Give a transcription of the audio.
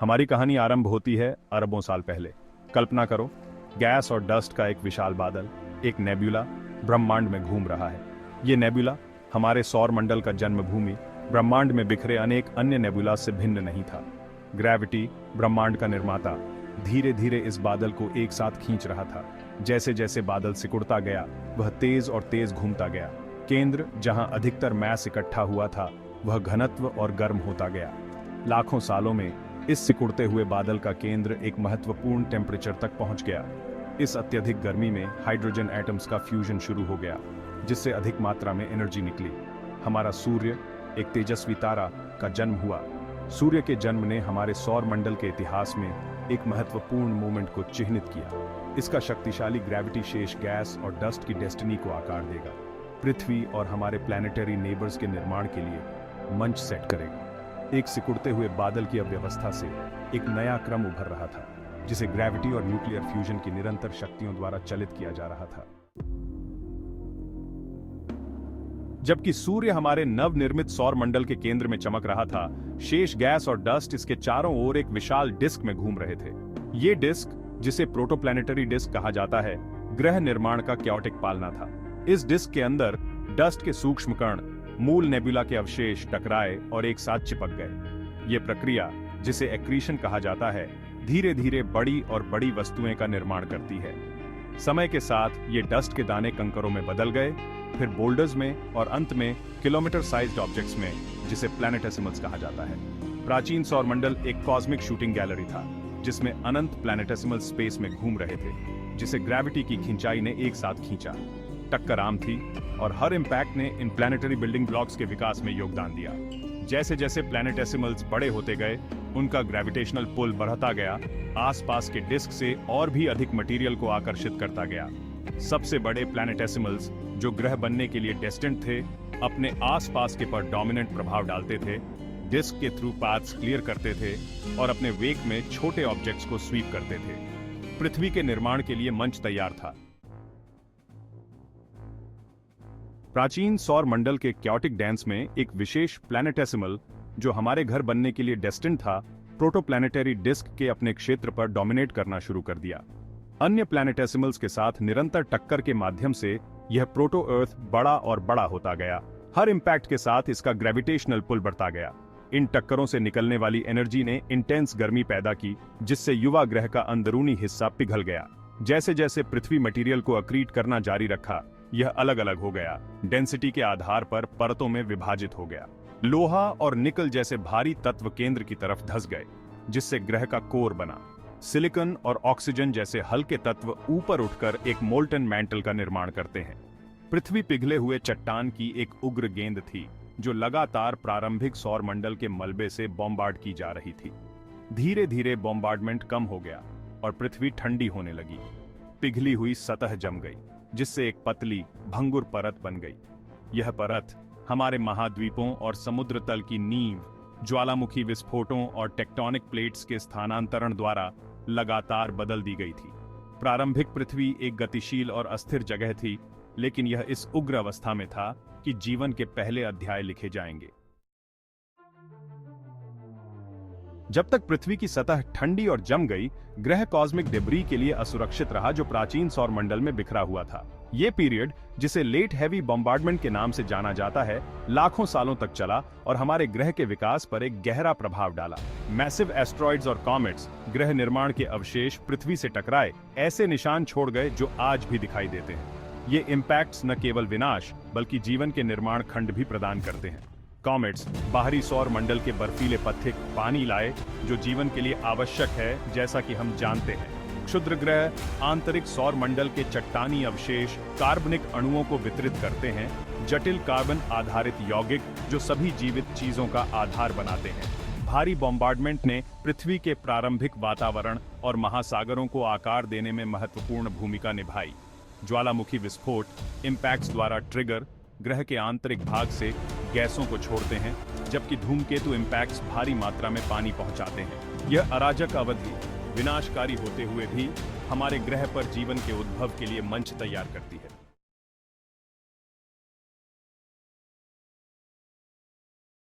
हमारी कहानी आरंभ होती है अरबों साल पहले। कल्पना करो, गैस और डस्ट का एक विशाल बादल, एक नेब्यूला ब्रह्मांड में घूम रहा है। ये नेब्यूला हमारे सौर मंडल का जन्मभूमि ब्रह्मांड में बिखरे अनेक अन्य नेब्यूला से भिन्न नहीं था। ग्रेविटी, ब्रह्मांड का निर्माता, धीरे धीरे इस बादल को एक साथ खींच रहा था। जैसे जैसे बादल सिकुड़ता गया, वह तेज और तेज घूमता गया। केंद्र, जहां अधिकतर मैस इकट्ठा हुआ था, वह घनत्व और गर्म होता गया। लाखों सालों में इस सिकुड़ते हुए बादल का केंद्र एक महत्वपूर्ण टेम्परेचर तक पहुंच गया। इस अत्यधिक गर्मी में हाइड्रोजन एटम्स का फ्यूजन शुरू हो गया, जिससे अधिक मात्रा में एनर्जी निकली। हमारा सूर्य, एक तेजस्वी तारा, का जन्म हुआ। सूर्य के जन्म ने हमारे सौर मंडल के इतिहास में एक महत्वपूर्ण मोमेंट को चिह्नित किया। इसका शक्तिशाली ग्रेविटी शेष गैस और डस्ट की डेस्टिनी को आकार देगा। पृथ्वी और हमारे प्लैनेटरी नेबर्स के निर्माण के लिए मंच सेट करेगा। एक सिकुड़ते हुए बादल की अव्यवस्था से एक नया क्रम उभर रहा था, जिसे ग्रेविटी और न्यूक्लियर फ्यूजन की निरंतर शक्तियों द्वारा चलित किया जा रहा था। जबकि सूर्य हमारे नवनिर्मित सौर मंडल के केंद्र में चमक रहा था, शेष गैस और डस्ट इसके चारों ओर एक विशाल डिस्क में घूम रहे थे। ये डिस्क, जिसे प्रोटोप्लैनेटरी डिस्क कहा जाता है, ग्रह निर्माण का क्योटिक पालना था। इस डिस्क के अंदर डस्ट के सूक्ष्म कण मूल नेबुला के अवशेष टकराए और एक साथ चिपक गए। ये प्रक्रिया, जिसे एक्रीशन कहा जाता है, धीरे धीरे बड़ी और बड़ी वस्तुएं का निर्माण करती है। समय के साथ ये डस्ट के दाने कंकरों में बदल गए, फिर बोल्डर्स में और अंत में किलोमीटर साइज्ड ऑब्जेक्ट्स में, जिसे प्लैनेटेसिमल्स कहा जाता है। प्राचीन सौरमंडल एक कॉस्मिक शूटिंग गैलरी था, जिसमें अनंत प्लैनेटेसिमल स्पेस में घूम रहे थे, जिसे ग्रेविटी की खिंचाई ने एक साथ खींचा। टक्कर आम थी और हर इम्पैक्ट ने इन प्लैनेटरी बिल्डिंग ब्लॉक्स के विकास में योगदान दिया। जैसे जैसे प्लैनेटेसिमल्स बड़े होते गए, उनका ग्रेविटेशनल पुल बढ़ता गया, आसपास के डिस्क से और भी अधिक मटेरियल को आकर्षित करता गया। सबसे बड़े प्लैनेटेसिमल्स, जो ग्रह बनने के लिए डेस्टिन्ड थे, अपने आसपास के पर डोमिनेंट प्रभाव डालते थे, डिस्क के थ्रू पाथ्स क्लियर करते थे और अपने वेक में छोटे ऑब्जेक्ट्स को स्वीप करते थे। पृथ्वी के निर्माण के लिए मंच तैयार था। प्राचीन सौर मंडल के क्योटिक डांस में एक विशेष प्लैनेटेसिमल, जो हमारे घर बनने के लिए डेस्टिन्ड था, प्रोटोप्लैनेटरी डिस्क के अपने क्षेत्र पर डोमिनेट करना शुरू कर दिया। अन्य प्लैनेटेसिमल्स के साथ निरंतर टक्कर के माध्यम से यह प्रोटो अर्थ बड़ा और बड़ा होता गया। हर इम्पैक्ट के साथ इसका ग्रेविटेशनल पुल बढ़ता गया। इन टक्करों से निकलने वाली एनर्जी ने इंटेंस गर्मी पैदा की, जिससे युवा ग्रह का अंदरूनी हिस्सा पिघल गया। जैसे जैसे पृथ्वी मटेरियल को अक्रीट करना जारी रखा, यह अलग अलग हो गया, डेंसिटी के आधार पर परतों में विभाजित हो गया। लोहा और निकल जैसे भारी तत्व केंद्र की तरफ धंस गए, जिससे ग्रह का कोर बना। सिलिकॉन और ऑक्सीजन जैसे हल्के तत्व ऊपर उठकर एक मोल्टन मैंटल का निर्माण करते हैं। पृथ्वी पिघले हुए चट्टान की एक उग्र गेंद थी, जो लगातार प्रारंभिक सौर मंडल के मलबे से बॉम्बार्ड की जा रही थी। धीरे धीरे बॉम्बार्डमेंट कम हो गया और पृथ्वी ठंडी होने लगी। पिघली हुई सतह जम गई, जिससे एक पतली, भंगुर परत बन गई। यह परत हमारे महाद्वीपों और समुद्र तल की नींव, ज्वालामुखी विस्फोटों और टेक्टोनिक प्लेट्स के स्थानांतरण द्वारा लगातार बदल दी गई थी। प्रारंभिक पृथ्वी एक गतिशील और अस्थिर जगह थी, लेकिन यह इस उग्र अवस्था में था कि जीवन के पहले अध्याय लिखे जाएंगे। जब तक पृथ्वी की सतह ठंडी और जम गई, ग्रह कॉस्मिक डेब्री के लिए असुरक्षित रहा, जो प्राचीन सौर मंडल में बिखरा हुआ था। यह पीरियड, जिसे लेट हैवी बॉम्बार्डमेंट के नाम से जाना जाता है, लाखों सालों तक चला और हमारे ग्रह के विकास पर एक गहरा प्रभाव डाला। मैसिव एस्ट्रॉइड्स और कॉमेट्स, ग्रह निर्माण के अवशेष पृथ्वी से टकराए ऐसे निशान छोड़ गए जो आज भी दिखाई देते हैं। ये इम्पैक्ट्स न केवल विनाश, बल्कि जीवन के निर्माण खंड भी प्रदान करते हैं। कॉमेट्स बाहरी सौर मंडल के बर्फीले पथिक पानी लाए, जो जीवन के लिए आवश्यक है, जैसा कि हम जानते हैं। क्षुद्र ग्रह आंतरिक सौर मंडल के चट्टानी अवशेष कार्बनिक अणुओं को वितरित करते हैं, जटिल कार्बन आधारित यौगिक जो सभी जीवित चीजों का आधार बनाते हैं। भारी बॉम्बार्डमेंट ने पृथ्वी के प्रारंभिक वातावरण और महासागरों को आकार देने में महत्वपूर्ण भूमिका निभाई। ज्वालामुखी विस्फोट इम्पैक्ट्स द्वारा ट्रिगर ग्रह के आंतरिक भाग से गैसों को छोड़ते हैं, जबकि धूमकेतु इम्पैक्ट्स भारी मात्रा में पानी पहुंचाते हैं। यह अराजक अवधि विनाशकारी होते हुए भी हमारे ग्रह पर जीवन के उद्भव के लिए मंच तैयार करती है।